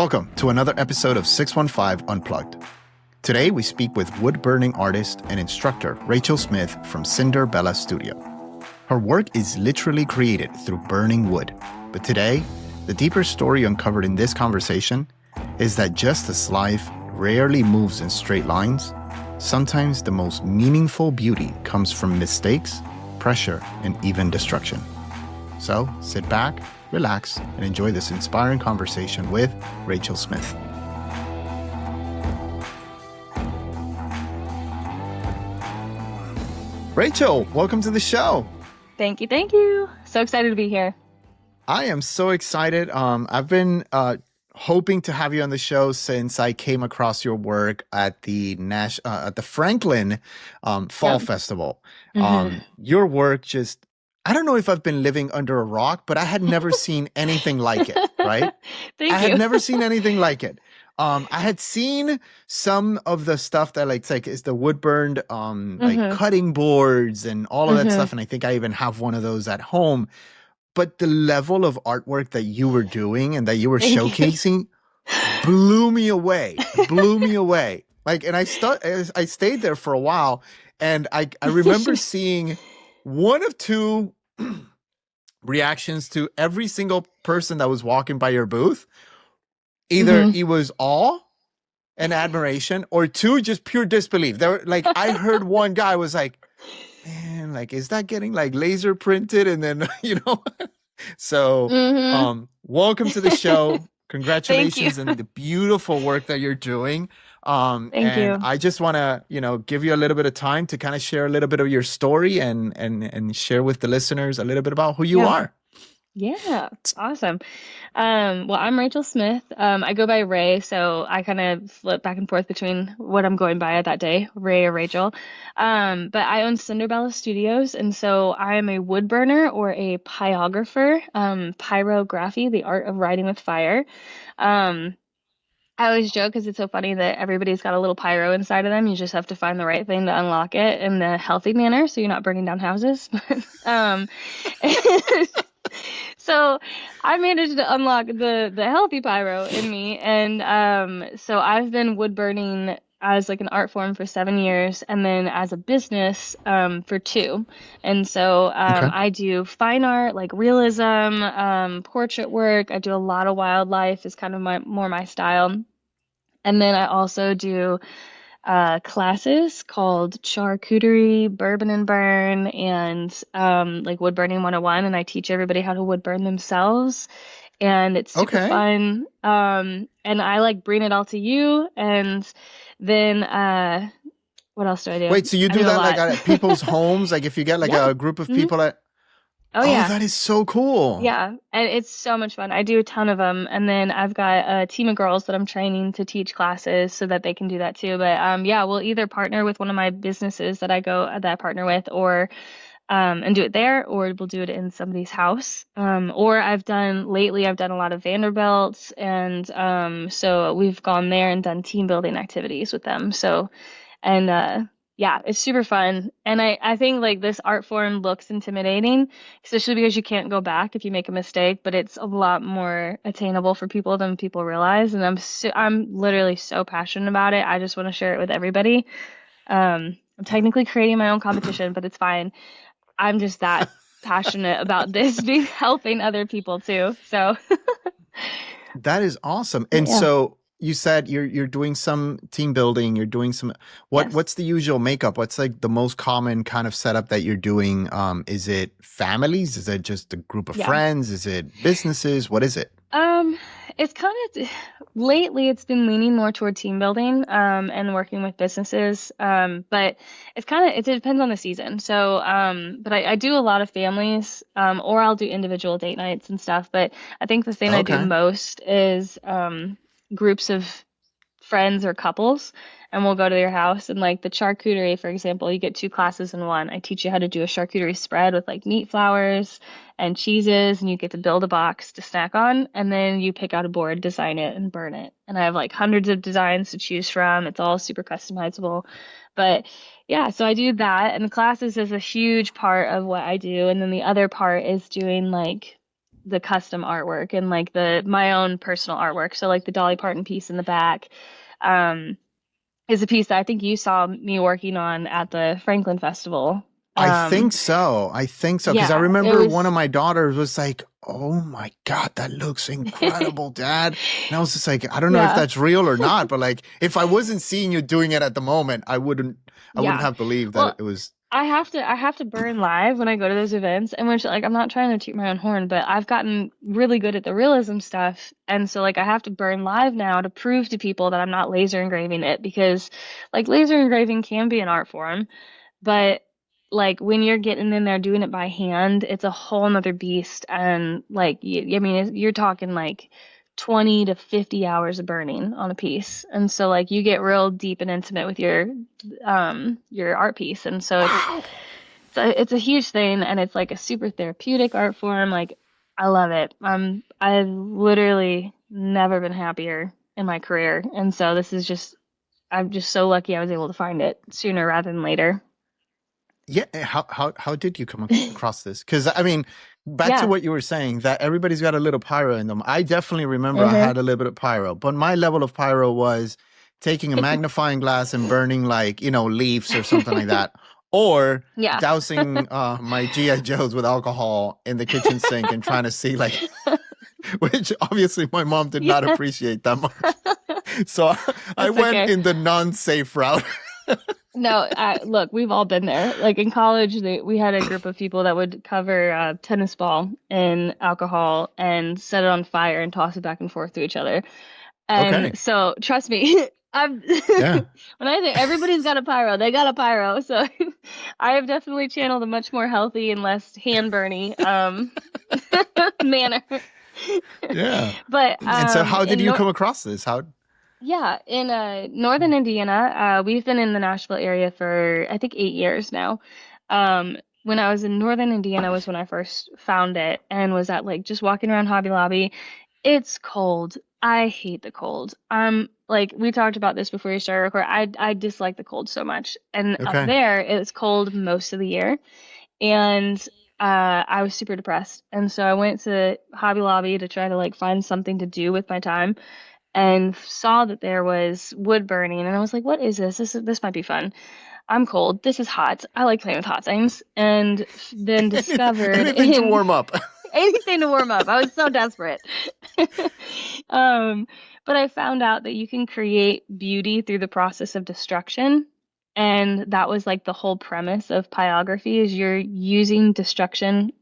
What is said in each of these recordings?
Welcome to another episode of 615 Unplugged. Today we speak with wood-burning artist and instructor Rachel Smith from Cinderbala Studio. Her work is literally created through burning wood. But today, the deeper story uncovered in this conversation is that just as life rarely moves in straight lines, sometimes the most meaningful beauty comes from mistakes, pressure, and even destruction. So sit back, relax, and enjoy this inspiring conversation with Rachel Smith. Rachel, welcome to the show. Thank you. So excited to be here. I am so excited. I've been hoping to have you on the show since I came across your work at the Franklin Fall Festival. Your work just, I don't know if I've been living under a rock, but I had never seen anything like it, right? Thank you. I had never seen anything like it. I had seen some of the stuff that is the wood burned like cutting boards and all of that stuff. And I think I even have one of those at home. But the level of artwork that you were doing and that you were showcasing blew me away. Like, and I stayed there for a while, and I remember seeing one of two reactions to every single person that was walking by your booth. Either it was awe and admiration, or two, just pure disbelief. There were, like, I heard one guy was like, man, like, is that getting like laser printed? And then, so welcome to the show. Congratulations on the beautiful work that you're doing. Thank you. I just want to, give you a little bit of time to kind of share a little bit of your story and share with the listeners a little bit about who you are. Yeah, awesome. Well, I'm Rachel Smith. I go by Ray, so I kind of flip back and forth between what I'm going by at that day, Ray or Rachel. But I own Cinderbala Studios, and so I am a wood burner or a pyrographer, pyrography, the art of writing with fire. I always joke because it's so funny that everybody's got a little pyro inside of them. You just have to find the right thing to unlock it in the healthy manner, so you're not burning down houses. So I managed to unlock the healthy pyro in me. And so I've been wood burning as like an art form for 7 years, and then as a business for 2. And so I do fine art, like realism, portrait work. I do a lot of wildlife is kind of my style. And then I also do classes called charcuterie, bourbon and burn, and like wood burning 101, and I teach everybody how to wood burn themselves, and it's super fun. And I like bring it all to you, and then what else do I do? Wait, so you do that like at people's homes? Like if you get like a group of people at... Oh, yeah. That is so cool. Yeah, and it's so much fun. I do a ton of them, and then I've got a team of girls that I'm training to teach classes so that they can do that too. But we'll either partner with one of my businesses that I partner with, or and do it there, or we'll do it in somebody's house. Or I've done a lot of Vanderbilts, and so we've gone there and done team building activities with them. So, and it's super fun. And I think like this art form looks intimidating, especially because you can't go back if you make a mistake, but it's a lot more attainable for people than people realize. And I'm literally so passionate about it. I just want to share it with everybody. I'm technically creating my own competition, but it's fine. I'm just that passionate about this being helping other people too. So that is awesome. And so you said you're doing some team building, you're doing some, what's the usual makeup? What's like the most common kind of setup that you're doing? Is it families? Is it just a group of friends? Is it businesses? What is it? It's kind of, lately it's been leaning more toward team building, and working with businesses. But it depends on the season. So, but I do a lot of families, or I'll do individual date nights and stuff. But I think the thing I do most is, groups of friends or couples, and we'll go to their house. And like the charcuterie, for example, you get 2 classes in one. I teach you how to do a charcuterie spread with like meat flours and cheeses, and you get to build a box to snack on, and then you pick out a board, design it, and burn it. And I have like hundreds of designs to choose from. It's all super customizable. But yeah, so I do that, and classes is a huge part of what I do. And then the other part is doing like the custom artwork and like the my own personal artwork. So like the Dolly Parton piece in the back um is a piece that I think you saw me working on at the Franklin Festival. I think so. I think so. Because I Yeah, it remember one of was my daughters was like, "Oh my God, that looks incredible, Dad." And I was just like, I don't know if yeah. that's real or not, but like if I wasn't seeing you doing it at the moment, I wouldn't Yeah. have believed that Well, it was I have to burn live when I go to those events, and which like I'm not trying to toot my own horn, but I've gotten really good at the realism stuff, and so like I have to burn live now to prove to people that I'm not laser engraving it because like laser engraving can be an art form, but like when you're getting in there doing it by hand, it's a whole nother beast. And like, I mean, you're talking like 20 to 50 hours of burning on a piece. And so like you get real deep and intimate with your art piece. And so wow. it's a huge thing and it's like a super therapeutic art form. Like I love it. I've literally never been happier in my career. And so this is just I'm just so lucky I was able to find it sooner rather than later. Yeah, how did you come across this? Because I mean, back to Yeah. what you were saying, that everybody's got a little pyro in them. I definitely remember I Uh-huh. had a little bit of pyro, but my level of pyro was taking a magnifying glass and burning like, leaves or something like that, or Yeah. dousing my GI Joes with alcohol in the kitchen sink and trying to see like, which obviously my mom did not Yeah. appreciate that much. So I That's went okay. in the non-safe route. No, look, we've all been there. Like in college, we had a group of people that would cover tennis ball in alcohol and set it on fire and toss it back and forth to each other. And Okay. so, trust me, I'm Yeah. when I say everybody's got a pyro, they got a pyro. So I have definitely channeled a much more healthy and less hand burny manner. Yeah. But And so how did in you North come across this? How Yeah, in northern Indiana, we've been in the Nashville area for I think 8 years now. When I was in northern Indiana was when I first found it and was at like just walking around Hobby Lobby. It's cold. I hate the cold. Like we talked about this before you started recording. I dislike the cold so much. And up Okay. there, it's cold most of the year. And I was super depressed. And so I went to Hobby Lobby to try to like find something to do with my time and saw that there was wood burning and I was like, what is this? This might be fun. I'm cold. This is hot. I like playing with hot things. And then discovered Anything to in warm up. anything to warm up. I was so desperate. Um, but I found out that you can create beauty through the process of destruction. And that was like the whole premise of pyrography is you're using destruction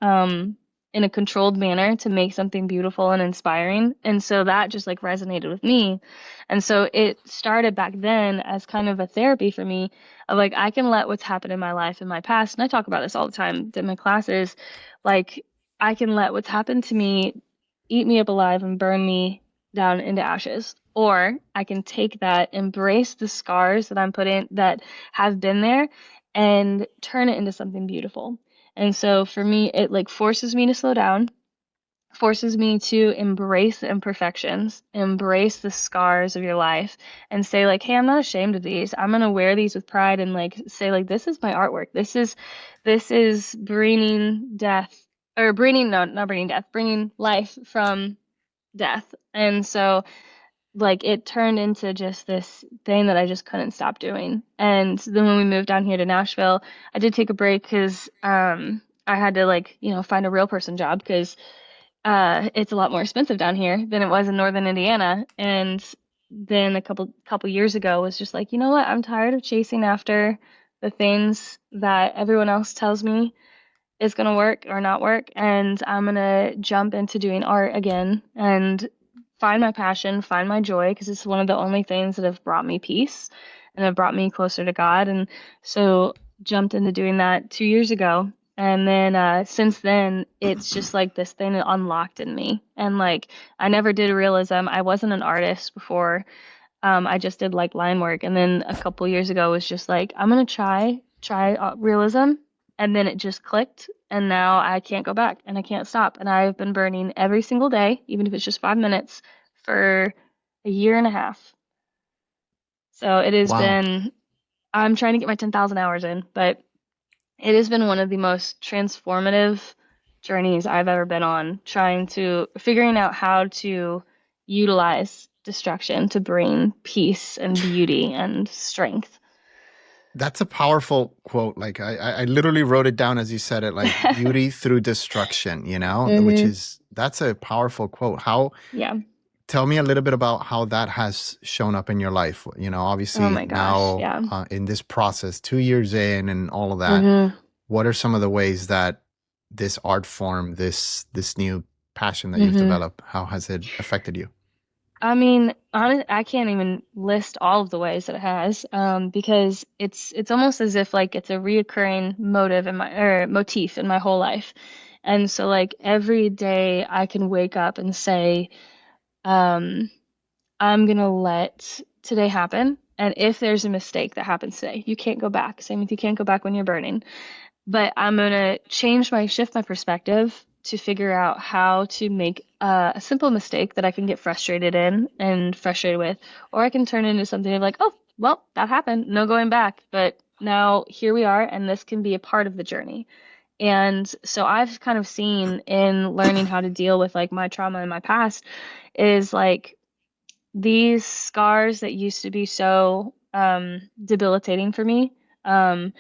in a controlled manner to make something beautiful and inspiring. And so that just like resonated with me. And so it started back then as kind of a therapy for me of like I can let what's happened in my life in my past, and I talk about this all the time in my classes, like I can let what's happened to me eat me up alive and burn me down into ashes. Or I can take that, embrace the scars that I'm putting that have been there and turn it into something beautiful. And so for me, it like forces me to slow down, forces me to embrace the imperfections, embrace the scars of your life, and say like, "Hey, I'm not ashamed of these. I'm gonna wear these with pride and like say like this is my artwork. This is bringing death or bringing no, not bringing death, bringing life from death." And so like it turned into just this thing that I just couldn't stop doing. And then when we moved down here to Nashville, I did take a break because I had to like, find a real person job because it's a lot more expensive down here than it was in northern Indiana. And then a couple years ago was just like, you know what? I'm tired of chasing after the things that everyone else tells me is going to work or not work, and I'm going to jump into doing art again and find my passion, find my joy, because it's one of the only things that have brought me peace and have brought me closer to God. And so jumped into doing that 2 years ago. And then since then, it's just like this thing that unlocked in me. And like, I never did realism. I wasn't an artist before. I just did like line work. And then a couple years ago was just like, I'm gonna try realism. And then it just clicked. And now I can't go back and I can't stop. And I've been burning every single day, even if it's just 5 minutes, for a year and a half. So it has Wow. been, I'm trying to get my 10,000 hours in, but it has been one of the most transformative journeys I've ever been on, figuring out how to utilize destruction to bring peace and beauty and strength. That's a powerful quote. Like I literally wrote it down as you said it, like beauty through destruction, which Hmm. is that's a powerful quote. How Yeah. tell me a little bit about how that has shown up in your life. Oh Obviously my gosh. now Yeah. in this process, 2 years in and all of that, Hmm. what are some of the ways that this art form, this new passion that you've Hmm. developed, how has it affected you? I mean, I can't even list all of the ways that it has, because it's almost as if like it's a reoccurring motive in my or motif in my whole life. And so like every day I can wake up and say, um, I'm gonna let today happen. And if there's a mistake that happens today, you can't go back. Same with you can't go back when you're burning. But I'm gonna shift my perspective to figure out how to make a simple mistake that I can get frustrated in and frustrated with, or I can turn it into something of like, oh, well, that happened, no going back. But now here we are, and this can be a part of the journey. And so I've kind of seen in learning how to deal with like my trauma in my past is like these scars that used to be so debilitating for me, um,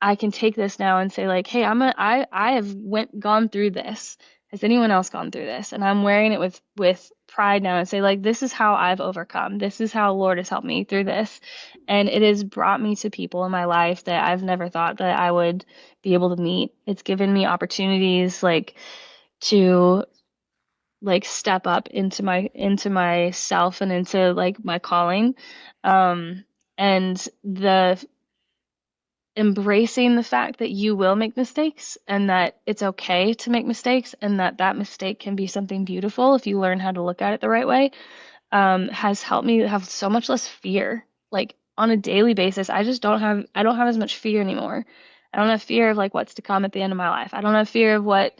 I can take this now and say like, hey, I have gone through this. Has anyone else gone through this? And I'm wearing it with pride now and say like, this is how I've overcome. This is how Lord has helped me through this, and it has brought me to people in my life that I've never thought that I would be able to meet. It's given me opportunities like to like step up into myself and into like my calling, um and the embracing the fact that you will make mistakes and that it's okay to make mistakes and that that mistake can be something beautiful if you learn how to look at it the right way, has helped me have so much less fear. Like on a daily basis, I don't have as much fear anymore. I don't have fear of like what's to come at the end of my life. I don't have fear of what,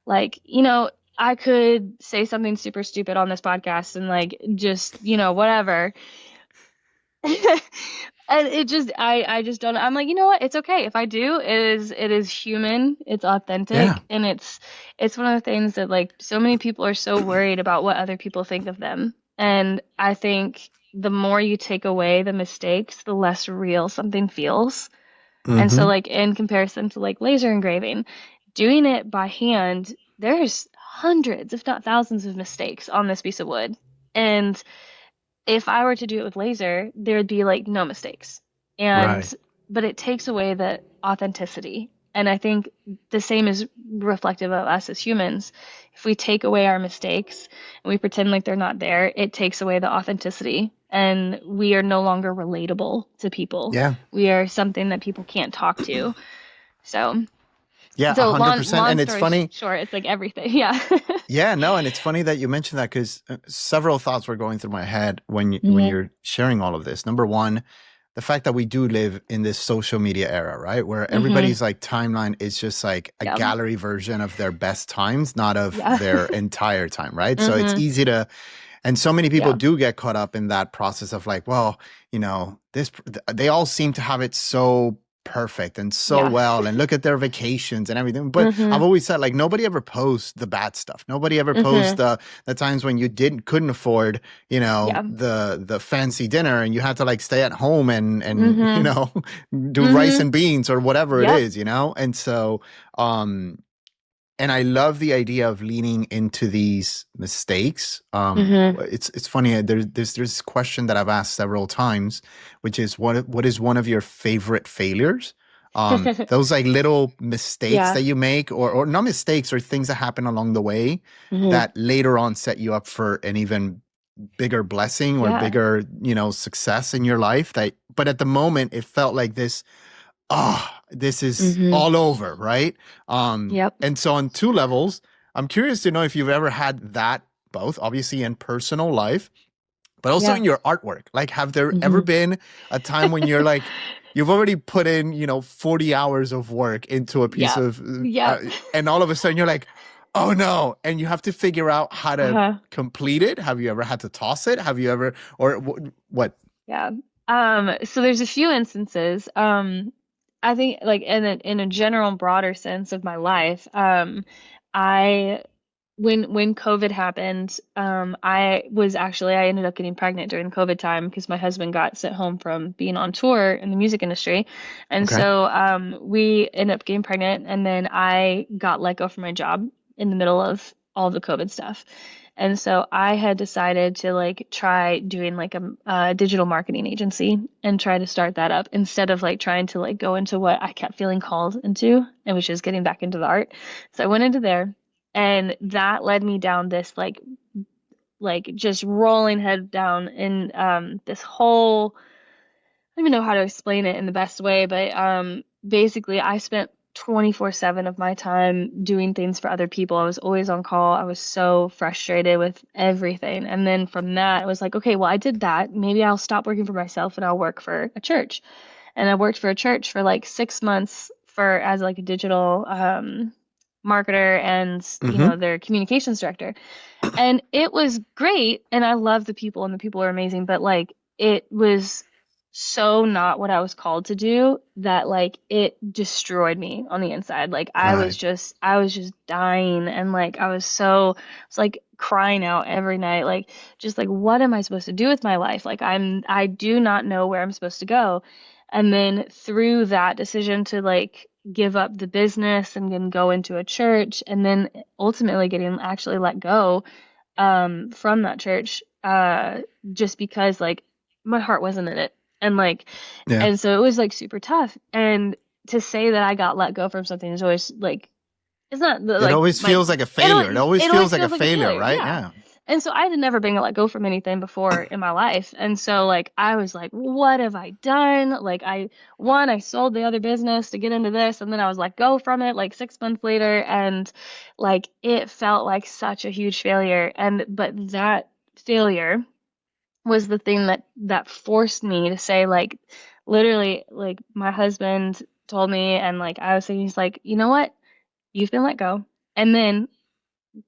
like, I could say something super stupid on this podcast and like just, whatever. And I just don't, I'm like, you know what? It's okay. If I do, it is human, it's Yeah. authentic, and it's one of the things that like so many people are so worried about what other people think of them. And I think the more you take away the mistakes, the less real something feels. And so, Hmm. like, in comparison to like laser engraving, doing it by hand, there's hundreds, if not thousands, of mistakes on this piece of wood. And if I were to do it with laser, there would be like no mistakes. And, Right. but it takes away the authenticity. And I think the same is reflective of us as humans. If we take away our mistakes and we pretend like they're not there, it takes away the authenticity. And we are no longer relatable to people. Yeah. We are something that people can't talk to. So, Yeah, a so hundred long, percent. long And it's story funny. short, it's like everything. Yeah. Yeah, no, and it's funny that you mentioned that because several thoughts were going through my head when Hmm. you're sharing all of this. Number one, the fact that we do live in this social media era, right? Where Hmm. everybody's like timeline is just like a Yep. gallery version of their best times, not of Yeah. their entire time, right? So it's Hmm. easy to, and so many people Yeah. do get caught up in that process of like, well, they all seem to have it so perfect and so Yeah. well and look at their vacations and everything, but I've Hmm. always said like nobody ever posts the bad stuff, nobody ever posts Hmm. the times when you couldn't afford Yeah. the fancy dinner and you had to like stay at home and Hmm. do rice Hmm. and beans or whatever it Yep. is, and so um and I love the idea of leaning into these mistakes. Hmm. It's funny. There's this question that I've asked several times, which is what is one of your favorite failures? Those like little mistakes Yeah. that you make, or not mistakes, or things that happen along the way Hmm. that later on set you up for an even bigger blessing or Yeah. bigger success in your life. That but at the moment it felt like this is Hmm. all over, right? Yep. And so on two levels, I'm curious to know if you've ever had that both, obviously in personal life, but also Yeah. in your artwork. Like, have there ever Hmm. been a time when you're like, you've already put in, 40 hours of work into a piece Yep. of, Yep. and all of a sudden you're like, oh no, and you have to figure out how to Uh-huh. complete it? Have you ever had to toss it? Have you ever, or what? Yeah. So there's a few instances. I think like in a general broader sense of my life, I when COVID happened, I ended up getting pregnant during COVID time because my husband got sent home from being on tour in the music industry, and Okay. so we ended up getting pregnant, and then I got let go from my job in the middle of all the COVID stuff. And so I had decided to like try doing like a digital marketing agency and try to start that up instead of like trying to like go into what I kept feeling called into, and which is getting back into the art. So I went into there, and that led me down this like just rolling head down in this whole, don't even know how to explain it in the best way, but basically I spent 24/7 of my time doing things for other people. I was always on call. I was so frustrated with everything. And then from that, I was like, okay, well, I did that. Maybe I'll stop working for myself and I'll work for a church. And I worked for a church for like 6 months for as like a digital marketer and, you Mm-hmm. know, their communications director. And it was great, and I love the people, and the people are amazing, but like it was so not what I was called to do that like it destroyed me on the inside. Like Right. I was just dying, and like I was like crying out every night, like just like what am I supposed to do with my life? Like I do not know where I'm supposed to go. And then through that decision to like give up the business and then go into a church, and then ultimately getting actually let go from that church, just because like my heart wasn't in it, and like Yeah. and so it was like super tough. And to say that I got let go from something is always like it's not It like always my feels like a failure. It always it feels always like a feels like a failure, failure, right? yeah. Yeah. And so I had never been let go from anything before in my life, and so like I was like, what have I done? Like I sold the other business to get into this, and then I was let go from it like 6 months later, and like it felt like such a huge failure. And but that failure was the thing that forced me to say like literally like my husband told me, and like I was thinking, he's like, you know what? You've been let go. And then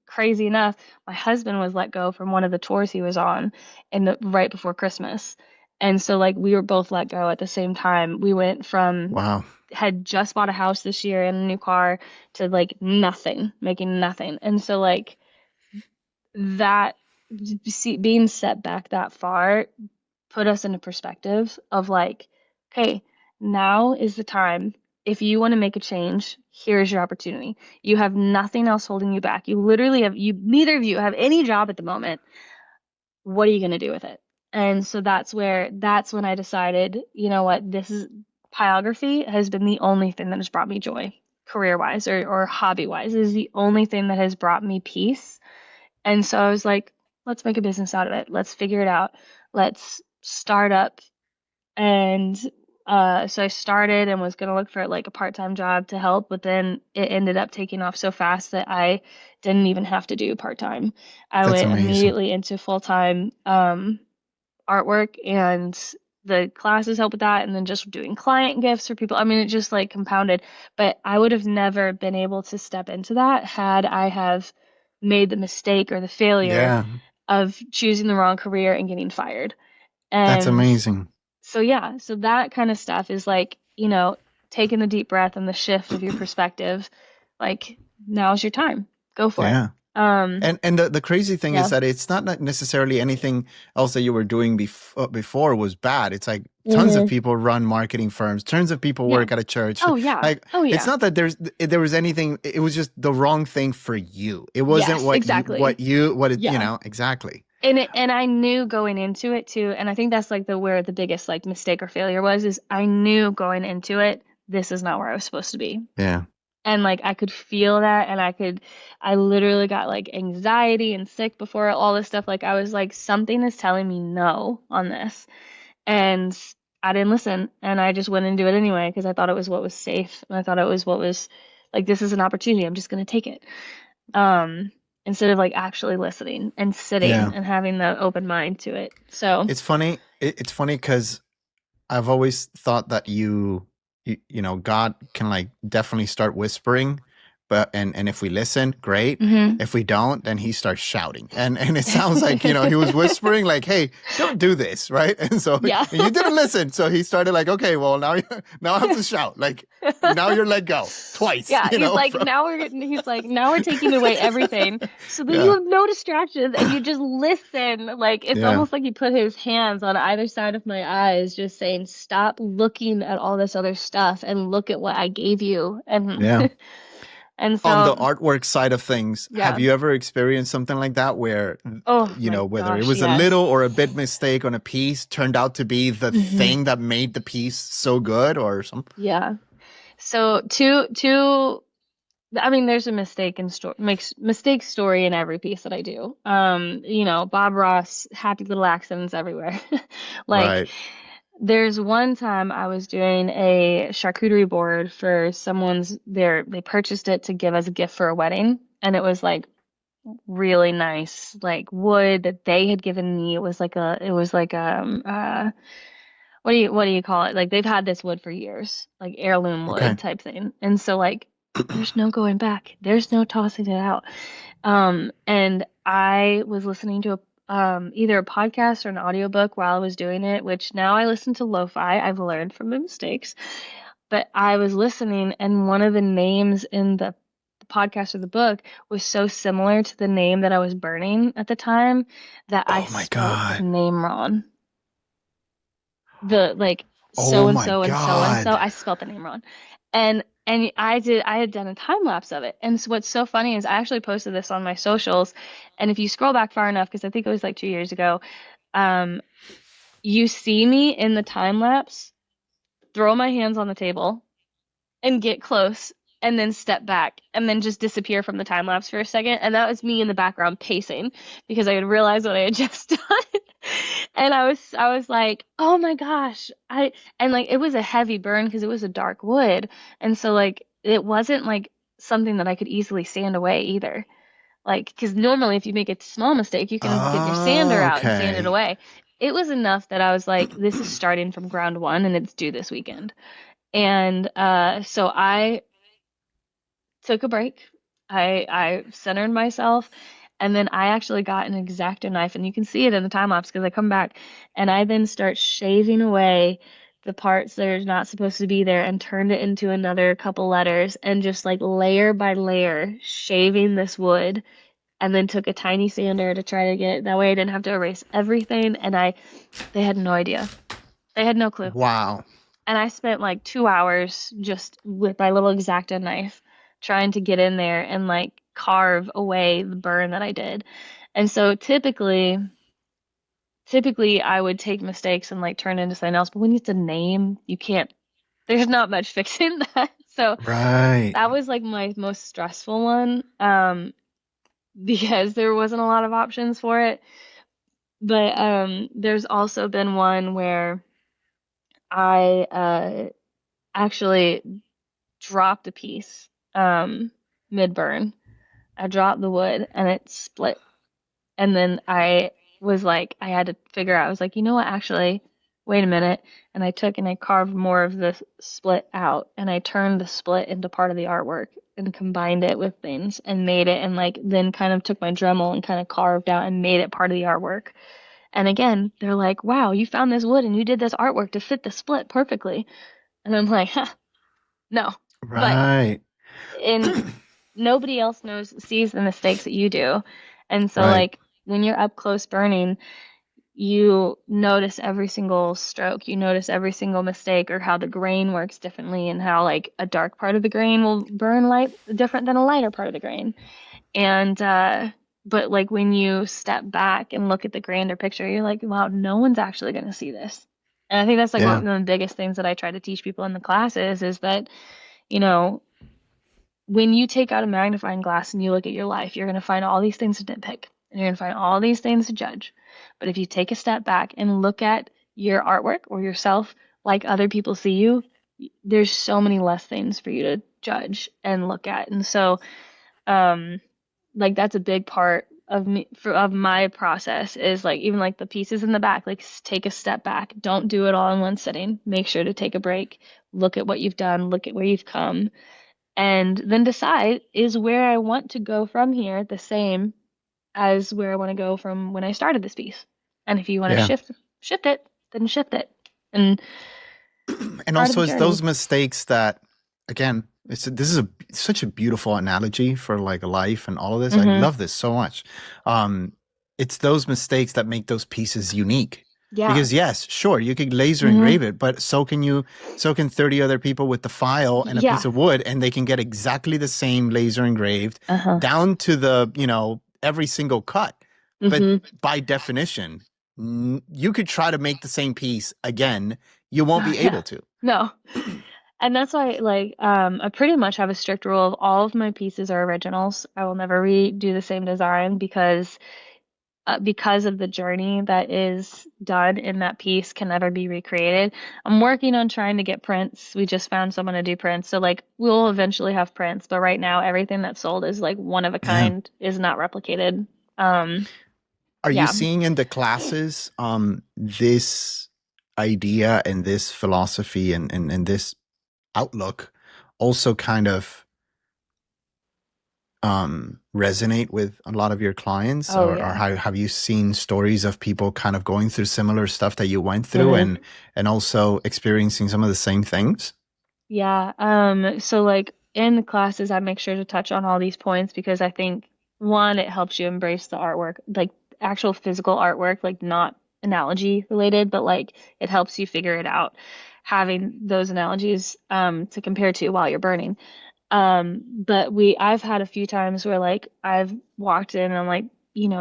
crazy enough, my husband was let go from one of the tours he was on right before Christmas. And so like we were both let go at the same time. We went from Wow. had just bought a house this year and a new car to like nothing, making nothing. And so like that being set back that far put us in a perspective of like, okay, now is the time. If you want to make a change, here's your opportunity. You have nothing else holding you back. You literally have you neither of you have any job at the moment. What are you going to do with it? And so that's when I decided, you know what, this is pyrography has been the only thing that has brought me joy, career-wise or hobby-wise. It is the only thing that has brought me peace. And so I was like, let's make a business out of it. Let's figure it out. Let's start up. And so I started and was going to look for like a part-time job to help, but then it ended up taking off so fast that I didn't even have to do part-time. I That's went amazing. immediately into full-time artwork, and the classes help with that, and then just doing client gifts for people. I mean, it just like compounded, but I would have never been able to step into that had I have made the mistake or the failure Yeah. of choosing the wrong career and getting fired. That's And amazing. so yeah, so that kind of stuff is like, you know, taking the deep breath and the shift of your perspective, like now's your time. Go for it. Yeah. Um, And the crazy thing is yeah. that it's not necessarily anything else that you were doing before was bad. It's like tons of Hmm. people run marketing firms, tons of people Yeah. work at a church. Oh yeah. Like Oh it's yeah. not that there was anything. It was just the wrong thing for you. It wasn't Yes, exactly. what it Yeah. exactly. And I knew going into it too, and I think that's like the where the biggest like mistake or failure was is I knew going into it, this is not where I was supposed to be. Yeah. And like I could feel that, and I literally got like anxiety and sick before all this stuff. Like I was like, something is telling me no on this. And I didn't listen, and I just went into it anyway because I thought it was what was safe, and I thought it was what was like, this is an opportunity. I'm just gonna take it. Um, Instead of like actually listening and sitting Yeah. and having the open mind to it. So, It's funny. It's funny because I've always thought that God can like definitely start whispering, but and if we listen, great. Mm-hmm. If we don't, then he starts shouting. And it sounds like, he was whispering like, "Hey, don't do this," right? And so Yeah. and you didn't listen. So he started like, "Okay, well, now I have to shout. Like now you're let go twice, Yeah, he's like, from now we're taking away everything so that you yeah. have no distractions and you just listen. Like it's Yeah. almost like he put his hands on either side of my eyes, just saying, stop looking at all this other stuff and look at what I gave you. And Yeah. and On the so artwork side of things, have yeah. you ever experienced something like that where, Oh my whether it gosh, was a yes. little or a big mistake on a piece turned out to be the Hmm. thing that made the piece so good or something? Yeah. So two I mean, there's a mistake in story makes mistake story in every piece that I do. Bob Ross, happy little accidents everywhere. Like Right. there's one time I was doing a charcuterie board for they purchased it to give as a gift for a wedding, and it was like really nice, like wood that they had given me. It was like what do you call it? Like they've had this wood for years, like heirloom Okay. wood type thing. And so like there's no going back. There's no tossing it out. And I was listening to either a podcast or an audiobook while I was doing it, which now I listen to lo-fi. I've learned from the mistakes. But I was listening, and one of the names in the podcast or the book was so similar to the name that I was burning at the time that I Oh my spelt the God. name wrong. The like Oh so and my so and so and so. God. I spelt the name wrong. And I had done a time lapse of it. And so what's so funny is I actually posted this on my socials. And if you scroll back far enough, because I think it was like 2 years ago, um, you see me in the time lapse, throw my hands on the table and get close and then step back and then just disappear from the time lapse for a second. And that was me in the background pacing because I had realized what I had just done. And I was like, "Oh my gosh." And like it was a heavy burn because it was a dark wood. And so like it wasn't like something that I could easily sand away either. Like because normally if you make a small mistake, you can get your sander Oh, out and sand it okay. away. It was enough that I was like, this is starting from ground one and it's due this weekend. And so I took a break. I centered myself, and then I actually got an X-Acto knife, and you can see it in the time lapse because I come back and I then start shaving away the parts that are not supposed to be there and turned it into another couple letters and just like layer by layer shaving this wood and then took a tiny sander to try to get it that way I didn't have to erase everything and they had no idea. They had no clue. Wow. And I spent like 2 hours just with my little X-Acto knife trying to get in there and like carve away the burn that I did. And so typically I would take mistakes and like turn into something else, but when it's a name, you can't, there's not much fixing that. So Right. that was like my most stressful one, because there wasn't a lot of options for it. But there's also been one where I actually dropped a piece mid burn. I dropped the wood and it split. And then I was like, I had to figure out, I was like, you know what, actually, wait a minute. And I took and I carved more of the split out and I turned the split into part of the artwork and combined it with things and made it and like then kind of took my Dremel and kind of carved out and made it part of the artwork. And again, they're like, wow, you found this wood and you did this artwork to fit the split perfectly. And I'm like, huh, no. But Right. and nobody else sees the mistakes that you do. And so Right. like when you're up close burning, you notice every single stroke, you notice every single mistake or how the grain works differently and how like a dark part of the grain will burn light different than a lighter part of the grain. And but like when you step back and look at the grander picture, you're like, wow, no one's actually going to see this. And I think that's like Yeah. one of the biggest things that I try to teach people in the classes is that, you know, when you take out a magnifying glass and you look at your life, you're going to find all these things to nitpick and you're going to find all these things to judge. But if you take a step back and look at your artwork or yourself like other people see you, there's so many less things for you to judge and look at. And so, um, like that's a big part of of my process is like even like the pieces in the back, like take a step back. Don't do it all in one sitting. Make sure to take a break. Look at what you've done. Look at where you've come and then decide, is where I want to go from here the same as where I want to go from when I started this piece? And if you want to Yeah. shift it, then shift it. And And part of also, the it's journey. those mistakes that, again, this is such a beautiful analogy for like life and all of this. I Hmm. love this so much. Um, it's those mistakes that make those pieces unique. Yeah. Because yes, sure, you could laser Hmm. engrave it, but so can 30 other people with the file and a piece Yeah. of wood, and they can get exactly the same laser engraved Uh-huh. down to the, every single cut. But Hmm. by definition, you could try to make the same piece again. You won't Oh, be yeah. able to. No. And that's why, like, I pretty much have a strict rule of all of my pieces are originals. I will never redo the same design because of the journey that is done in that piece can never be recreated. I'm working on trying to get prints. We just found someone to do prints. So like we'll eventually have prints, but right now everything that's sold is like one of a Yeah. kind, is not replicated. Um, Are you yeah. seeing in the classes this idea and this philosophy and this outlook also kind of resonate with a lot of your clients, Oh or yeah. how have you seen stories of people kind of going through similar stuff that you went through, Hmm. and also experiencing some of the same things? Yeah. So like in the classes, I make sure to touch on all these points because I think one, it helps you embrace the artwork, like actual physical artwork, like not analogy related, but like it helps you figure it out, having those analogies to compare to while you're burning. But I've had a few times where like I've walked in and I'm like,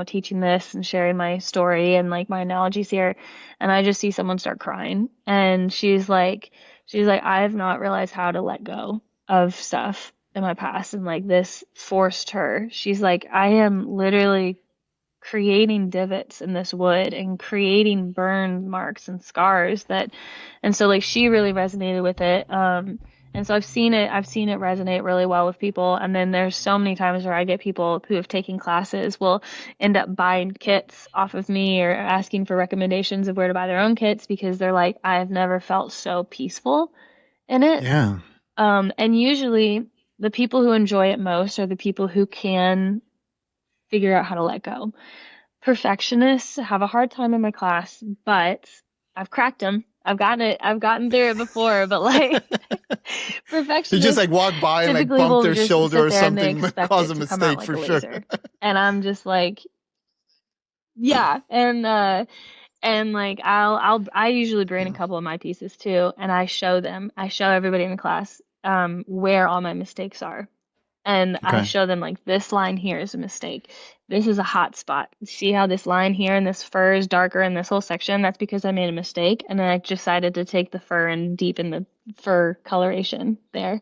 teaching this and sharing my story and like my analogies here, and I just see someone start crying, and she's like, I have not realized how to let go of stuff in my past, and like this forced her. She's like, I am literally creating divots in this wood and creating burn marks and scars and so like she really resonated with it. And so I've seen it resonate really well with people. And then there's so many times where I get people who have taken classes will end up buying kits off of me or asking for recommendations of where to buy their own kits because they're like, I've never felt so peaceful in it. Yeah. And usually the people who enjoy it most are the people who can figure out how to let go. Perfectionists have a hard time in my class, but I've cracked them. I've gotten it. I've gotten through it before, but like You just perfectionists like walk by and like typically bump will their just shoulder sit or there and they something, expect cause it a to come out mistake like for a sure. laser. And I'm just like, yeah. And like I usually bring a couple of my pieces too, and I show them. I show everybody in the class where all my mistakes are. And I Okay. show them like this line here is a mistake. This is a hot spot. See how this line here and this fur is darker in this whole section? That's because I made a mistake. And then I decided to take the fur and deepen the fur coloration there.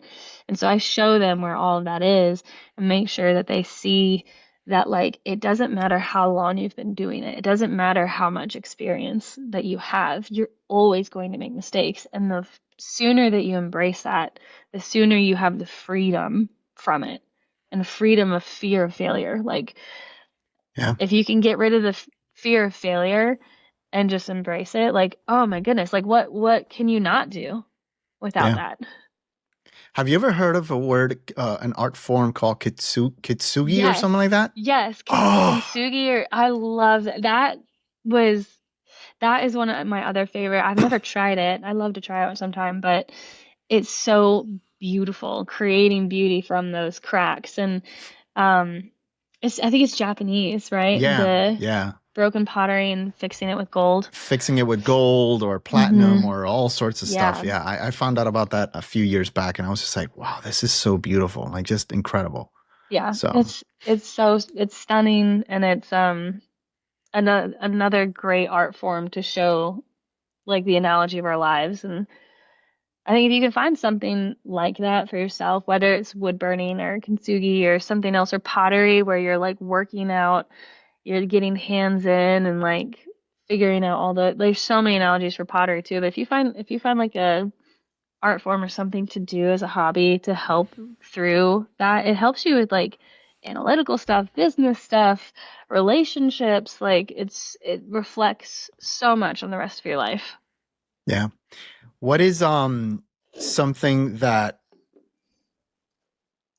And so I show them where all of that is and make sure that they see that like it doesn't matter how long you've been doing it. It doesn't matter how much experience that you have. You're always going to make mistakes. And the sooner that you embrace that, the sooner you have the freedom from it and freedom of fear of failure. Like Yeah. if you can get rid of the fear of failure and just embrace it, like oh my goodness, like what can you not do without Yeah. that? Have you ever heard of a word, an art form called kitsugi or something Yes. like that? Yes, Oh, kintsugi or I love that. Was that is one of my other favorite. I've never tried it. I'd love to try it sometime, but it's so beautiful, creating beauty from those cracks. And um I think it's Japanese, right? yeah, The yeah. broken pottery and fixing it with gold. Fixing it with gold or platinum Hmm. or all sorts of stuff. Yeah. Yeah, I found out about that a few years back, and I was just like, wow, this is so beautiful, like just incredible. Yeah. So, It's stunning, and it's another great art form to show like the analogy of our lives. And I think if you can find something like that for yourself, whether it's wood burning or kintsugi or something else or pottery where you're like working out, you're getting hands in and like figuring out there's so many analogies for pottery too, but if you find like a art form or something to do as a hobby to help through that, it helps you with like analytical stuff, business stuff, relationships, like it reflects so much on the rest of your life. yeah. What is something that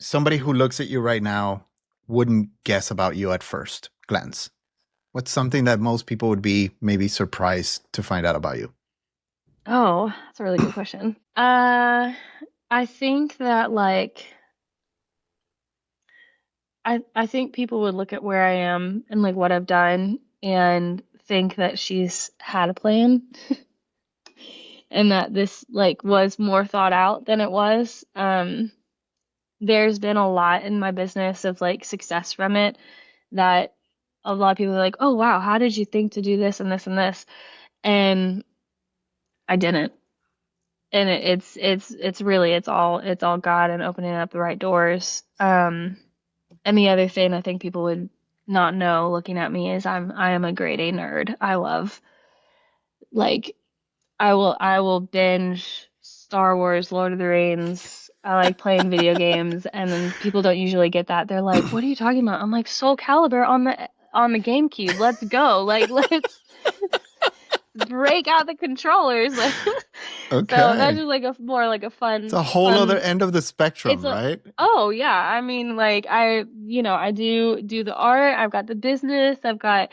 somebody who looks at you right now wouldn't guess about you at first glance? What's something that most people would be maybe surprised to find out about you? Oh, that's a really good question. I think that like I think people would look at where I am and like what I've done and think that she's had a plan and that this like was more thought out than it was. There's been a lot in my business of like success from it that a lot of people are like, "Oh wow, how did you think to do this and this and this?" And I didn't. And it's really it's all God and opening up the right doors. And the other thing I think people would not know looking at me is I am a grade A nerd. I love like I will binge Star Wars, Lord of the Rings. I like playing video games, and then people don't usually get that. They're like, "What are you talking about?" I'm like, "Soul Calibur on the GameCube. Let's go. Like let's break out the controllers." Like so that's Okay. just like a more like a It's fun a whole other fun end of the it's spectrum, a right? oh yeah, I mean like I do the art, I've got the business, I've got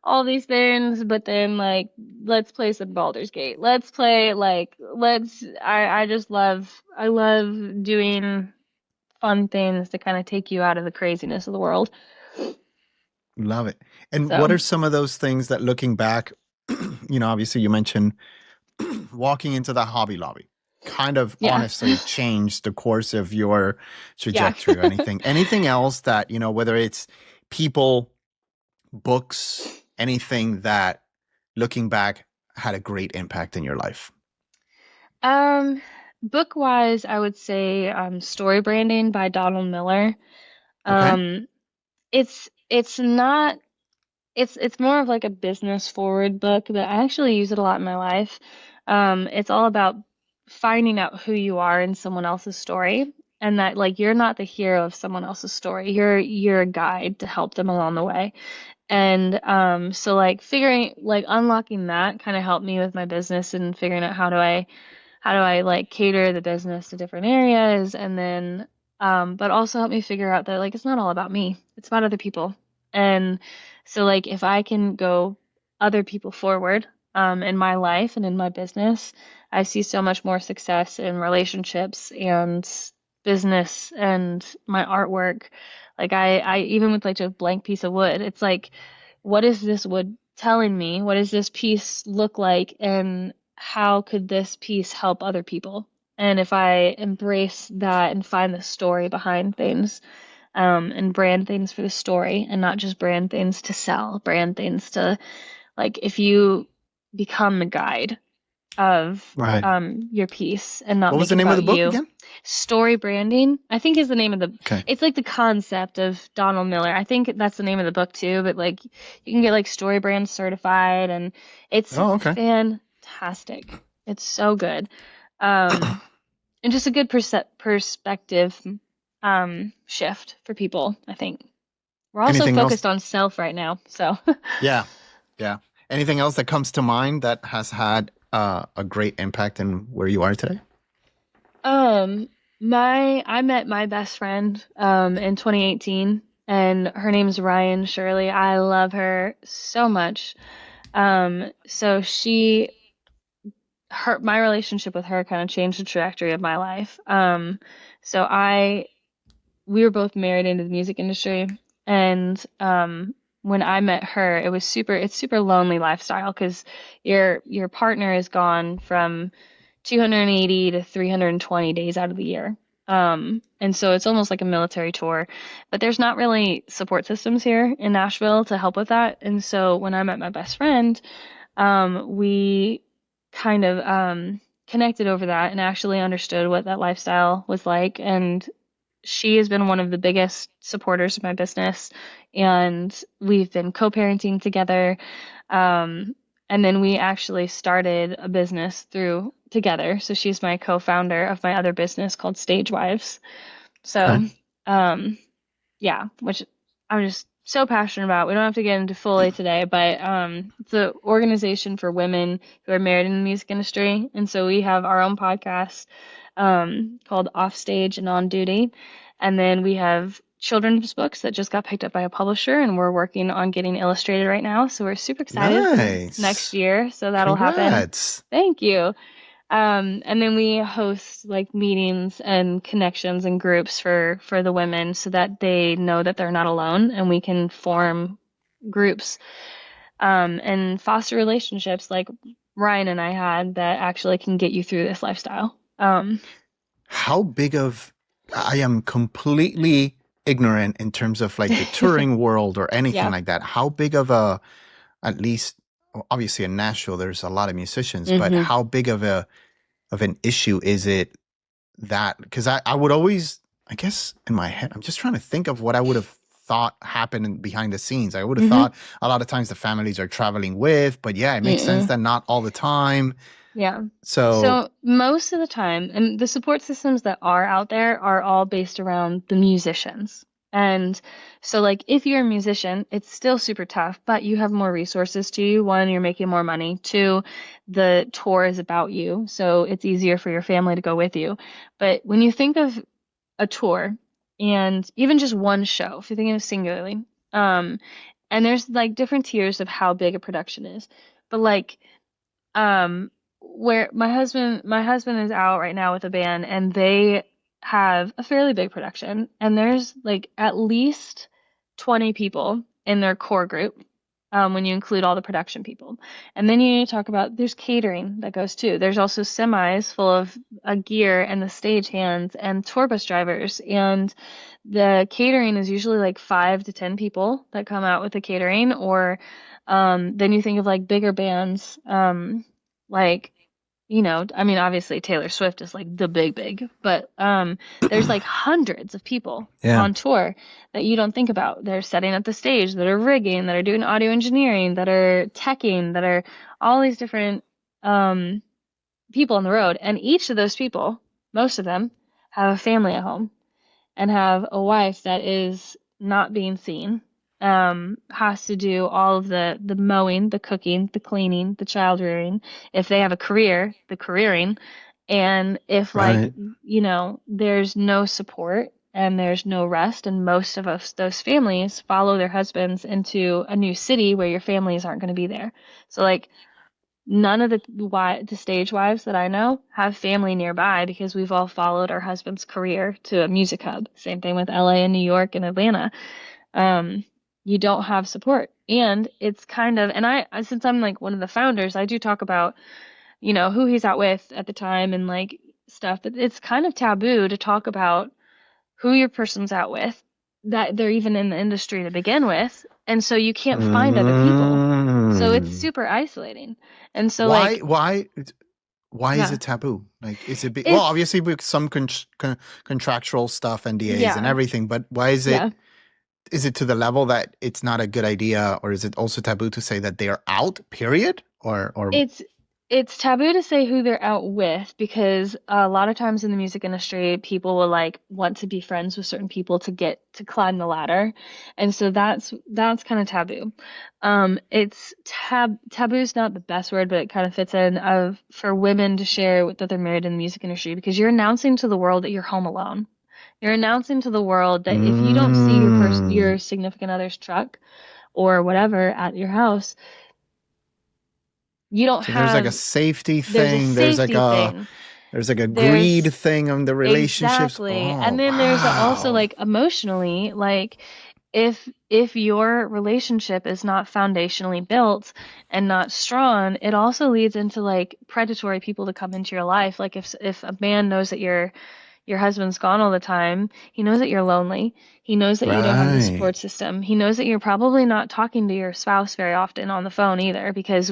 all these things, but then like let's play some Baldur's Gate. Let's play like let's I just love doing fun things to kind of take you out of the craziness of the world. Love it. And what So, are some of those things that looking back, obviously you mentioned walking into the Hobby Lobby kind of yeah. honestly changed the course of your Yeah. trajectory or anything. Anything else that, whether it's people, books, anything that looking back had a great impact in your life? Um, book wise, I would say Story Branding by Donald Miller. Okay. Um, it's not it's more of like a business forward book, but I actually use it a lot in my life. It's all about finding out who you are in someone else's story, and that like you're not the hero of someone else's story. You're a guide to help them along the way. And so like figuring like unlocking that kind of helped me with my business and figuring out how do I like cater the business to different areas and then but also help me figure out that like it's not all about me. It's about other people. And so like if I can go other people forward in my life and in my business, I see so much more success in relationships and business and my artwork. Like I even with like a blank piece of wood, it's like what is this wood telling me? What does this piece look like? And how could this piece help other people? And if I embrace that and find the story behind things, and brand things for the story and not just brand things to sell, brand things to like if you become the guide of Right. your piece and not What was make the it name of the about book you. again? Story branding, I think is the name of the Okay. it's like the concept of Donald Miller. I think that's the name of the book too, but like you can get like story brand certified and it's Oh, okay. fantastic. It's so good. And just a good perspective shift for people, I think. We're also Anything else? focused on self right now, so Yeah. Yeah. Anything else that comes to mind that has had a great impact in where you are today? Um, I met my best friend in 2018 and her name's Ryan Shirley. I love her so much. So my relationship with her kind of changed the trajectory of my life. So we were both married into the music industry and when I met her, it's super lonely lifestyle because your partner is gone from 280 to 320 days out of the year. And so it's almost like a military tour, but there's not really support systems here in Nashville to help with that. And so when I met my best friend, we kind of connected over that and actually understood what that lifestyle was like. And she has been one of the biggest supporters of my business, and we've been co-parenting together. Um, and then we actually started a business through together. So she's my co-founder of my other business called Stage Wives. Okay. So, um, yeah, which I'm just so passionate about. We don't have to get into fully today, but it's an organization for women who are married in the music industry. And so we have our own podcast called Off Stage and On Duty. And then we have children's books that just got picked up by a publisher, and we're working on getting illustrated right now. So we're super excited for next Nice. year. So that'll happen. Congrats. Thank you. And then we host like meetings and connections and groups for the women so that they know that they're not alone, and we can form groups and foster relationships like Ryan and I had that actually can get you through this lifestyle. How big of I am completely ignorant in terms of like the touring world or anything Yeah. like that. How big of a, at least obviously in Nashville there's a lot of musicians, but hmm how big of an issue is it that, because I would always, I guess in my head, I'm just trying to think of what I would have thought happened behind the scenes. I would have hmm thought a lot of times the families are traveling with, but yeah, it makes sense Mm-mm. that not all the time. Yeah. So, So most of the time, and the support systems that are out there are all based around the musicians. And so, like, if you're a musician, it's still super tough, but you have more resources to you. One, you're making more money. Two, the tour is about you, so it's easier for your family to go with you. But when you think of a tour and even just one show, if you're thinking of singularly, um, and there's like different tiers of how big a production is, but like um where my husband is out right now with a band, and they have a fairly big production, and there's like at least 20 people in their core group, when you include all the production people. And then you need to talk about there's catering that goes too. There's also semis full of gear and the stage hands and tour bus drivers, and the catering is usually like 5 to 10 people that come out with the catering. Or then you think of like bigger bands, like, I mean, obviously Taylor Swift is like the big, but there's like hundreds of people yeah, on tour that you don't think about. They're setting up the stage, that are rigging, that are doing audio engineering, that are teching, that are all these different um, people on the road. And each of those people, most of them, have a family at home and have a wife that is not being seen, has to do all of the mowing, the cooking, the cleaning, the child rearing. If they have a career, the careering. And if like, right. there's no support and there's no rest, and most of us, those families follow their husbands into a new city where your families aren't going to be there. So like none of the stage wives that I know have family nearby because we've all followed our husband's career to a music hub. Same thing with LA and New York and Atlanta. Um, you don't have support. And it's kind of, and since I'm like one of the founders, I do talk about, who he's out with at the time and like stuff, but it's kind of taboo to talk about who your person's out with, that they're even in the industry to begin with. And so you can't find other people. So it's Mm. super isolating. And so Why, like, why, why is yeah, it taboo? Like, is it, well, it's, obviously with some contractual stuff, NDAs and yeah, everything, but why yeah. is it to the level that it's not a good idea, or is it also taboo to say that they are out, period? Or, It's it's taboo to say who they're out with because a lot of times in the music industry, people will like want to be friends with certain people to get to climb the ladder, and so that's kind of taboo. It's taboo's not the best word, but it kind of fits in of for women to share that they're married in the music industry because you're announcing to the world that you're home alone. You're announcing to the world that if you don't see mm, your significant other's truck or whatever at your house, you don't so there's like a have safety there's a thing, safety thing. there's like a There's greed thing on the relationships. exactly. And Oh, then there's also wow. like emotionally, like if your relationship is not foundationally built and not strong, it also leads into like predatory people to come into your life. Like if a man knows that your husband's gone all the time. He knows that you're lonely. He knows that you don't have the Right. support system. He knows that you're probably not talking to your spouse very often on the phone either because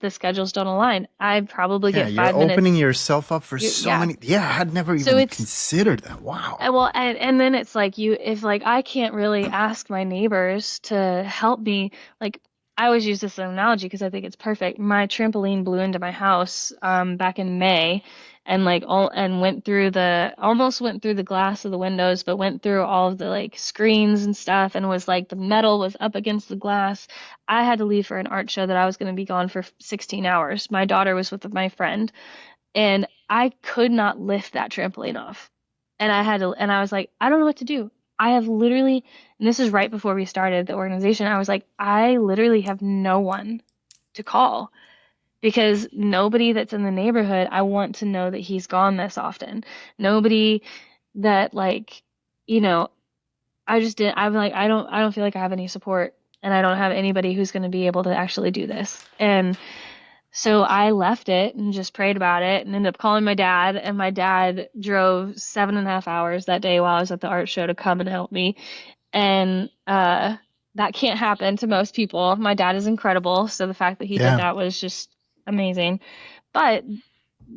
the schedules don't align. I probably Yeah, get you're five opening minutes. yourself up for so Yeah. many. Yeah, I had never So even it's considered that. Wow. well, and then it's like if like I can't really ask my neighbors to help me, like I always use this analogy because I think it's perfect. My trampoline blew into my house back in May, and like all and went through the almost went through the glass of the windows, but went through all of the like screens and stuff, and was like the metal was up against the glass. I had to leave for an art show that I was going to be gone for 16 hours. My daughter was with my friend, and I could not lift that trampoline off. and I was like, I don't know what to do. I have literally, and this is right before we started the organization, I was like, I literally have no one to call because nobody that's in the neighborhood, I want to know that he's gone this often. Nobody that like, you know, I just didn't, I'm like, I don't feel like I have any support and I don't have anybody who's going to be able to actually do this. And so I left it and just prayed about it and ended up calling my dad. And my dad drove 7.5 hours that day while I was at the art show to come and help me. And that can't happen to most people. My dad is incredible. So the fact that he did Yeah. that was just amazing. But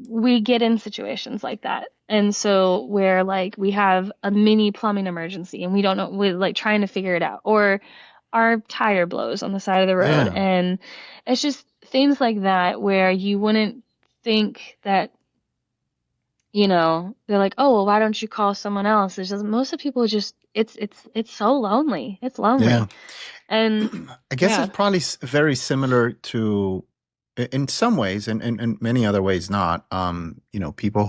we get in situations like that. And so where like we have a mini plumbing emergency and we don't know, we're like trying to figure it out, or our tire blows on the side of the road. Yeah. And it's just things like that where you wouldn't think that, they're like, oh, well, why don't you call someone else? It's just most of people just it's so lonely. It's Yeah. lonely. And I guess yeah. it's probably very similar to, in some ways, and in many other ways not. People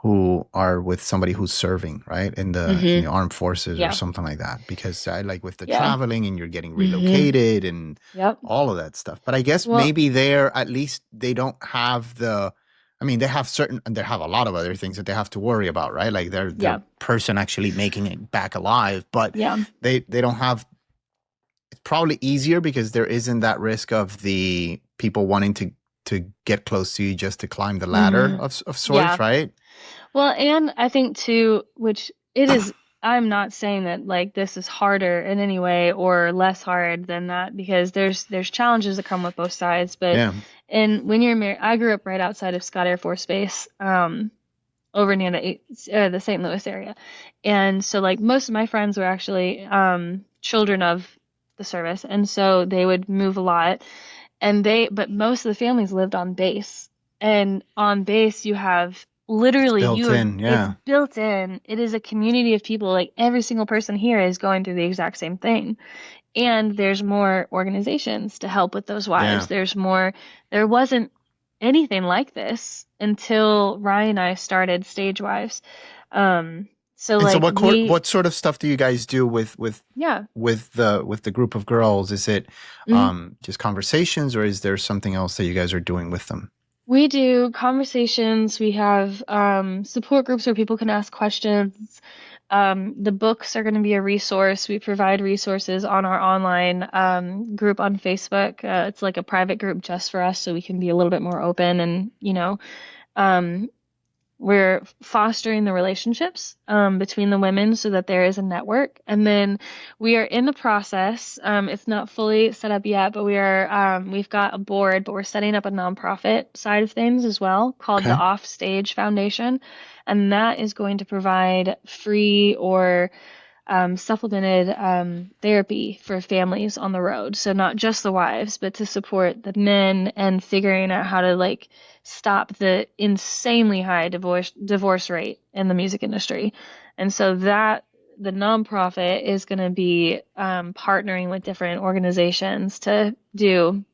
who are with somebody who's serving, right, in the Mhm. armed forces or Yeah. something like that. Because I like with the Yeah. traveling and you're getting Mhm. relocated and Yep. all of that stuff. But I guess Well, maybe there at least they don't have the. I mean, they have a lot of other things that they have to worry about, right? Like their yeah. person actually making it back alive, but Yeah. they don't have. It's probably easier because there isn't that risk of the people wanting to get close to you just to climb the ladder Mhm. of sorts, Yeah. right? Well, and I think too, which it is, I'm not saying that like this is harder in any way or less hard than that because there's challenges that come with both sides. But Yeah. and when you're married, I grew up right outside of Scott Air Force Base, over near the St. Louis area, and so like most of my friends were actually children of the service, and so they would move a lot, but most of the families lived on base. And on base, you have It's literally, built in. it's Yeah. built in. It is a community of people. Like every single person here is going through the exact same thing. And there's more organizations to help with those wives. Yeah. There wasn't anything like this until Ryan and I started Stage Wives. So And so like what sort of stuff do you guys do yeah. with the group of girls? Is it Mhm. just conversations, or is there something else that you guys are doing with them? We do conversations. We have support groups where people can ask questions. The books are going to be a resource. We provide resources on our online group on Facebook. It's like a private group just for us, so we can be a little bit more open and, um, we're fostering the relationships between the women so that there is a network. And then we are in the process. It's not fully set up yet, but we've got a board, but we're setting up a nonprofit side of things as well called the Okay. Offstage Foundation. And that is going to provide free or supplemented therapy for families on the road. So not just the wives, but to support the men and figuring out how to like stop the insanely high divorce rate in the music industry. And so that the nonprofit is going to be partnering with different organizations to do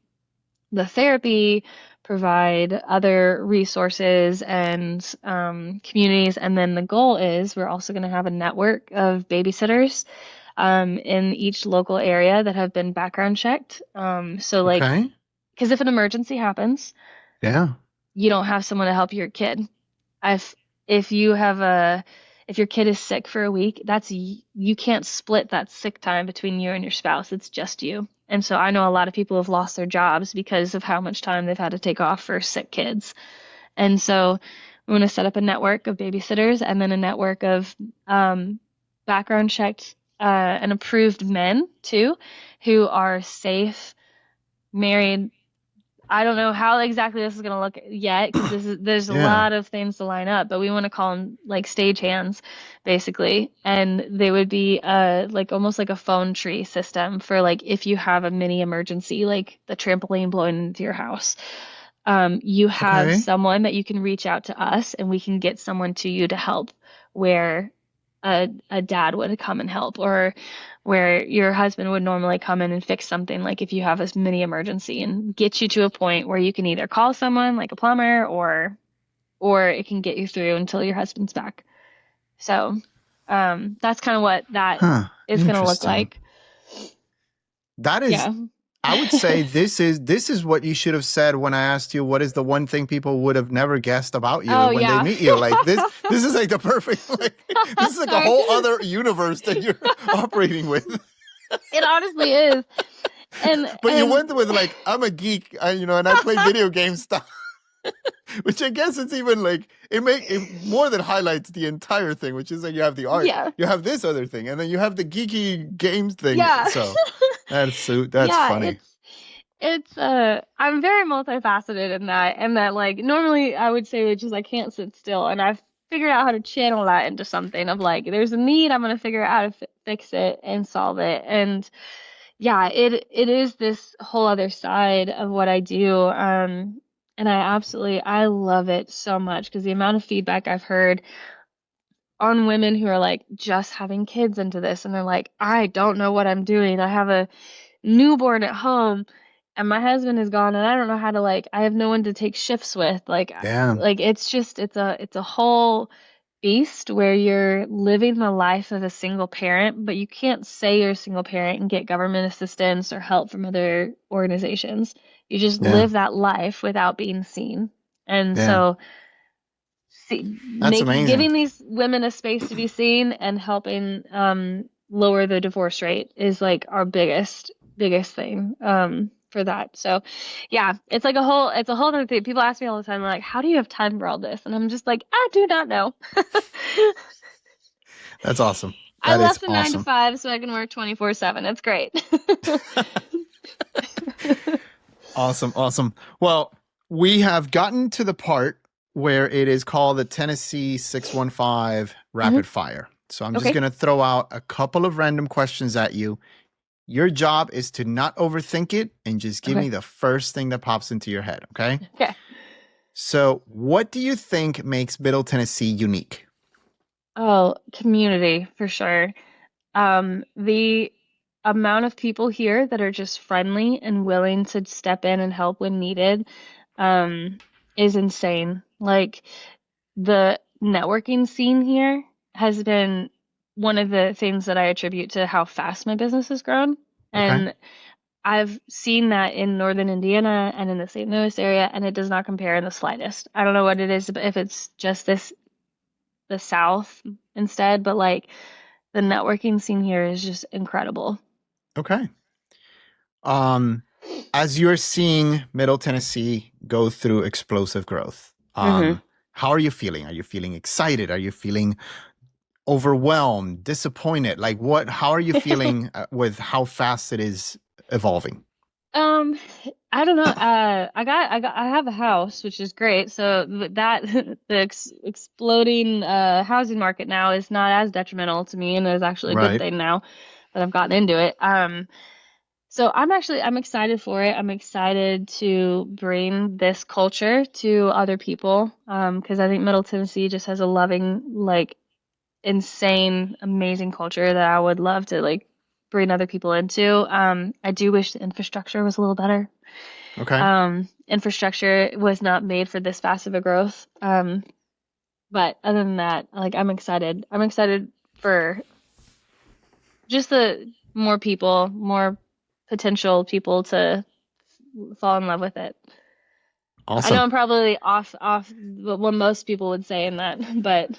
the therapy, provide other resources and communities. And then the goal is we're also going to have a network of babysitters in each local area that have been background checked. So, like, Okay. because if an emergency happens, Yeah. you don't have someone to help your kid. If if you have a if your kid is sick for a week, you can't split that sick time between you and your spouse. It's just you. And so I know a lot of people have lost their jobs because of how much time they've had to take off for sick kids. And so we want to set up a network of babysitters and then a network of background checked and approved men too, who are safe, married. I don't know how exactly this is going to look yet because there's a Yeah. lot of things to line up, but we want to call them like stage hands basically. And they would be like almost like a phone tree system for like if you have a mini emergency, like the trampoline blowing into your house. You have Okay. someone that you can reach out to us and we can get someone to you to help where a dad would come and help or where your husband would normally come in and fix something like if you have a mini emergency and get you to a point where you can either call someone like a plumber or it can get you through until your husband's back. So, that's kind of what that Huh. is going to look Interesting. like. That is, Yeah. I would say this is what you should have said when I asked you what is the one thing people would have never guessed about you Oh, when they yeah. meet you. Like this is like the perfect like this is like a Sorry. whole other universe that you're operating with. It honestly is. But you And went with like I'm a geek, and I play video game stuff. Which I guess it's even like it more than highlights the entire thing, which is like you have the art, yeah. you have this other thing, and then you have the geeky games thing. Yeah. So that's Yeah, funny. it's I'm very multifaceted in that like normally I would say that just I can't sit still, and I've figured out how to channel that into something of like there's a need, I'm gonna figure out how to fix it and solve it. And yeah, it is this whole other side of what I do. And I love it so much because the amount of feedback I've heard on women who are like just having kids into this, and they're like, I don't know what I'm doing. I have a newborn at home, and my husband is gone, and I don't know how to like I have no one to take shifts with. Yeah, Like it's just it's a whole beast where you're living the life of a single parent, but you can't say you're a single parent and get government assistance or help from other organizations. You just yeah, live that life without being seen. And yeah. so That's amazing. giving these women a space to be seen and helping lower the divorce rate is like our biggest thing for that. So yeah, it's a whole other thing. People ask me all the time, like, how do you have time for all this? And I'm just like, I do not know. That's awesome. I That is left the nine to awesome. five so I can work 24/7. It's great. Awesome, awesome. Well, we have gotten to the part where it is called the Tennessee 615 Mhm. Rapid Fire. So I'm just Okay. going to throw out a couple of random questions at you. Your job is to not overthink it and just give Okay. me the first thing that pops into your head, okay? Okay. So, what do you think makes Middle Tennessee unique? Oh, community for sure. The amount of people here that are just friendly and willing to step in and help when needed, um, is insane. Like the networking scene here has been one of the things that I attribute to how fast my business has grown. Okay. And I've seen that in northern Indiana and in the St. Louis area, and it does not compare in the slightest. I don't know what it is, but if it's just the South instead, but like the networking scene here is just incredible. Okay. Um, as you're seeing Middle Tennessee go through explosive growth, Hmm. how are you feeling? Are you feeling excited? Are you feeling overwhelmed, disappointed? Like what? How are you feeling with how fast it is evolving? Um, I don't know. I have a house, which is great. So that the exploding housing market now is not as detrimental to me, and is actually a good Right. thing now that I've gotten into it. So I'm excited for it. I'm excited to bring this culture to other people. Because I think Middle Tennessee just has a loving, like insane, amazing culture that I would love to like bring other people into. I do wish the infrastructure was a little better. Okay. Infrastructure was not made for this fast of a growth. But other than that, like I'm excited. I'm excited for just the more people, more potential people to fall in love with it. I know Awesome. I'm probably off what most people would say in that, but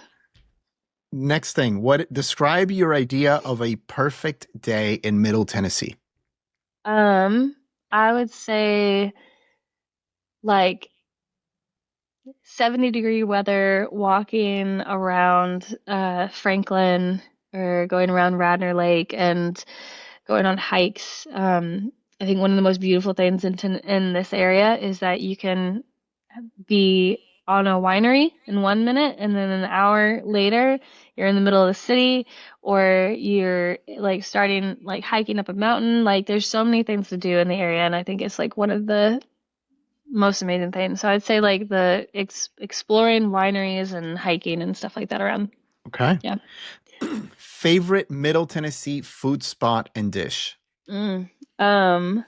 Next thing, what describe your idea of a perfect day in Middle Tennessee? um I would say like 70-degree weather, walking around Franklin or going around Radnor Lake and going on hikes. I think one of the most beautiful things in this area is that you can be on a winery in 1 minute, and then an hour later you're in the middle of the city, or you're like starting like hiking up a mountain. Like there's so many things to do in the area, and I think it's like one of the most amazing things. So I'd say like the exploring wineries and hiking and stuff like that around. Okay. Yeah. Favorite Middle Tennessee food spot and dish? Mm. Um,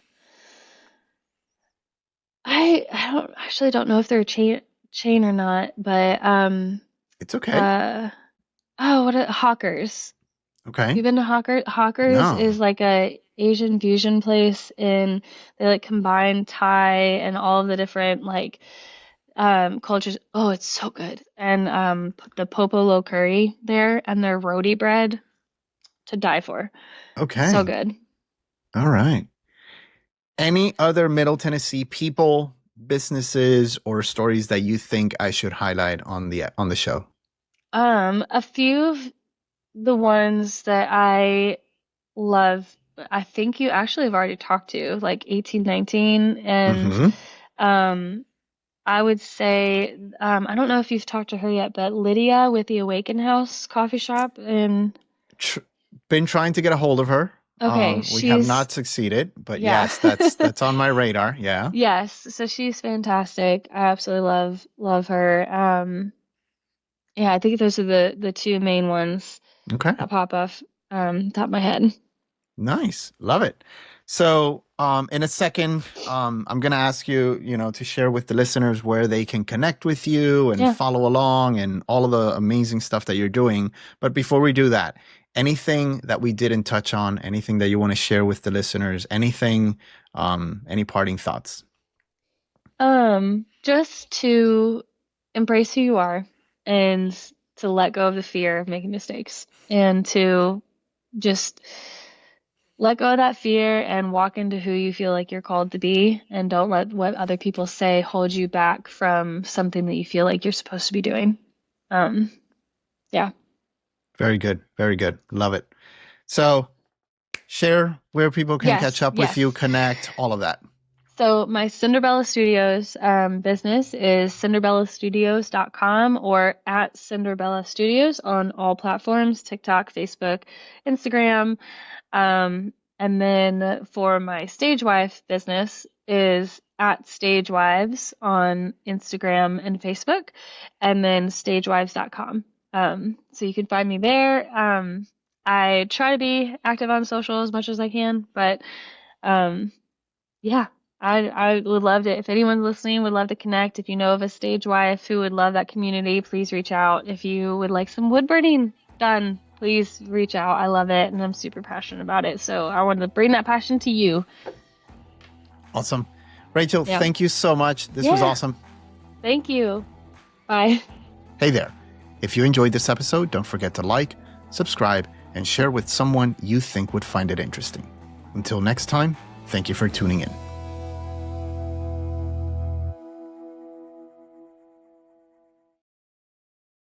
I don't actually don't know if they're a chain or not, but It's okay. uh Oh, Hawkers. Okay. You've been to Hawkers No. is like a Asian fusion place, and they like combine Thai and all of the different like cultures. Oh, it's so good. And the popolo curry there and their roti bread to die for. So Okay. good. All right. Any other Middle Tennessee people, businesses, or stories that you think I should highlight on the show? A few of the ones that I love, I think you actually have already talked to, like 1819, and Mm-hmm. um I would say, I don't know if you've talked to her yet, but Lydia with the Awaken House coffee shop in, Tr- Been trying to get a hold of her. okay, We have she's, not succeeded, but yeah. yes, that's on my radar. Yeah. Yes, so she's fantastic. I absolutely love her. Yeah, I think those are the two main ones Okay. that pop off top of my head. Nice. Love it. So, in a second, I'm going to ask you, to share with the listeners where they can connect with you and Yeah. follow along and all of the amazing stuff that you're doing. But before we do that, anything that we didn't touch on, anything that you want to share with the listeners, anything, any parting thoughts? Just to embrace who you are and to let go of the fear of making mistakes and to just let go of that fear and walk into who you feel like you're called to be, and don't let what other people say hold you back from something that you feel like you're supposed to be doing. Um, yeah. Very good. Very good. Love it. So, share where people can catch Yes, up with you, yes. connect, all of that. So my Cinderbala Studios business is cinderbalastudios.com or at Cinderbala Studios on all platforms, TikTok, Facebook, Instagram. And then for my Stage Wife business is at Stage Wives on Instagram and Facebook, and then stagewives.com. So you can find me there. I try to be active on social as much as I can, but um, yeah, I would love to. If anyone listening would love to connect, if you know of a stage wife who would love that community, please reach out. If you would like some wood burning done, please reach out. I love it and I'm super passionate about it. So I wanted to bring that passion to you. Awesome. Rachel, Yeah. thank you so much. This was Yeah. awesome. Thank you. Bye. Hey there. If you enjoyed this episode, don't forget to like, subscribe, and share with someone you think would find it interesting. Until next time, thank you for tuning in.